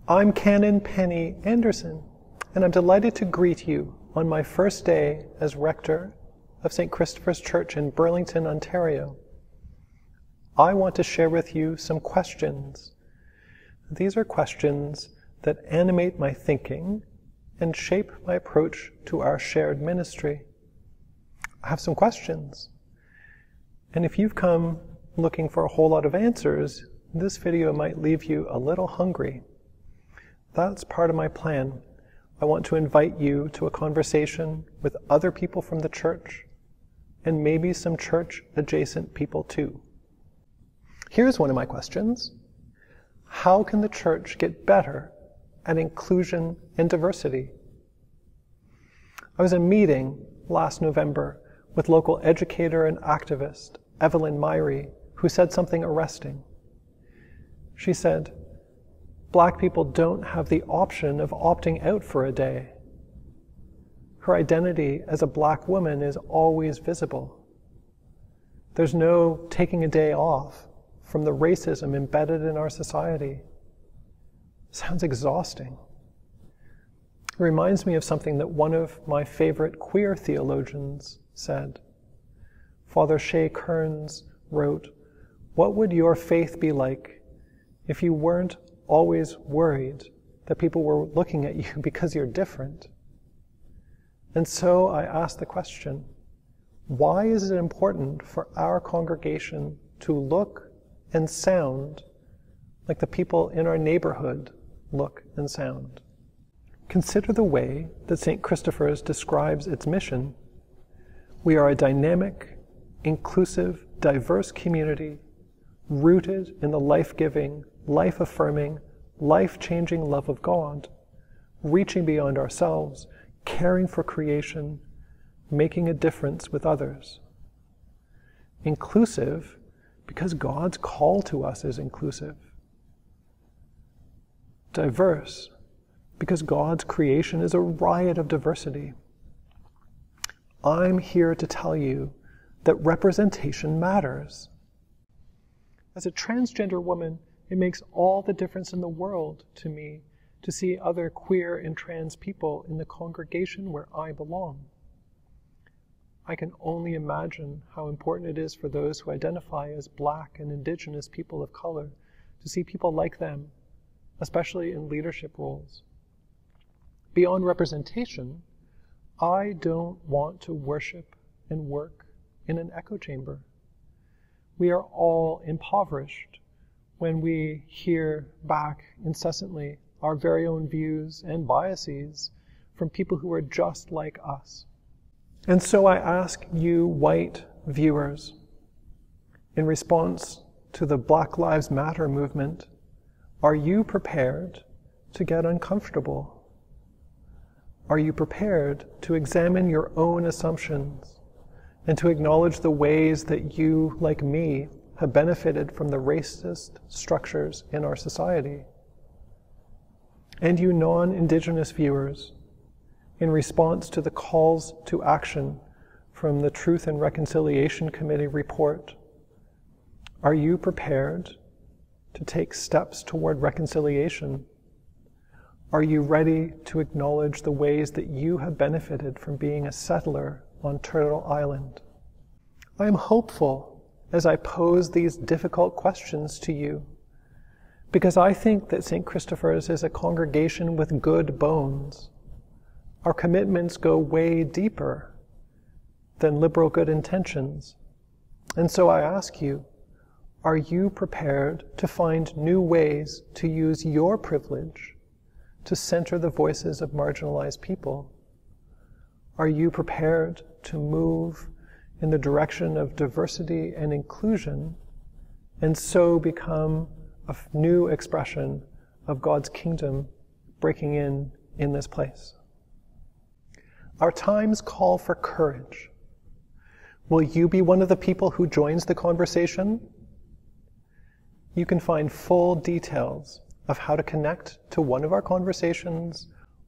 I'm Canon Penny Anderson, and I'm delighted to greet you on my first day as rector of St. Christopher's Church in Burlington, Ontario. I want to share with you some questions. These are questions that animate my thinking and shape my approach to our shared ministry. I have some questions, and if you've come looking for a whole lot of answers, this video might leave you a little hungry. That's part of my plan. I want to invite you to a conversation with other people from the church, and maybe some church-adjacent people too. Here's one of my questions. How can the church get better at inclusion and diversity? I was in a meeting last November with local educator and activist Evelyn Myrie, who said something arresting. She said, "Black people don't have the option of opting out for a day. Her identity as a Black woman is always visible. There's no taking a day off from the racism embedded in our society." Sounds exhausting. It reminds me of something that one of my favorite queer theologians said. Father Shea Kearns wrote, "What would your faith be like if you weren't always worried that people were looking at you because you're different?" And so I asked the question, why is it important for our congregation to look and sound like the people in our neighborhood look and sound? Consider the way that St. Christopher's describes its mission. We are a dynamic, inclusive, diverse community rooted in the life-giving, life-affirming, life-changing love of God, reaching beyond ourselves, caring for creation, making a difference with others. Inclusive because God's call to us is inclusive. Diverse because God's creation is a riot of diversity. I'm here to tell you that representation matters. As a transgender woman, it makes all the difference in the world to me to see other queer and trans people in the congregation where I belong. I can only imagine how important it is for those who identify as Black and Indigenous people of color to see people like them, especially in leadership roles. Beyond representation, I don't want to worship and work in an echo chamber. We are all impoverished when we hear back incessantly our very own views and biases from people who are just like us. And so I ask you, white viewers, in response to the Black Lives Matter movement, are you prepared to get uncomfortable? Are you prepared to examine your own assumptions and to acknowledge the ways that you, like me, have benefited from the racist structures in our society? And you non-Indigenous viewers, in response to the calls to action from the Truth and Reconciliation Committee report, are you prepared to take steps toward reconciliation? Are you ready to acknowledge the ways that you have benefited from being a settler on Turtle Island? I am hopeful as I pose these difficult questions to you, because I think that St. Christopher's is a congregation with good bones. Our commitments go way deeper than liberal good intentions. And so I ask you, are you prepared to find new ways to use your privilege to center the voices of marginalized people? Are you prepared to move in the direction of diversity and inclusion and so become a new expression of God's kingdom breaking in this place? Our times call for courage. Will you be one of the people who joins the conversation? You can find full details of how to connect to one of our conversations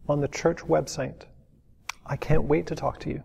on the church website. I can't wait to talk to you.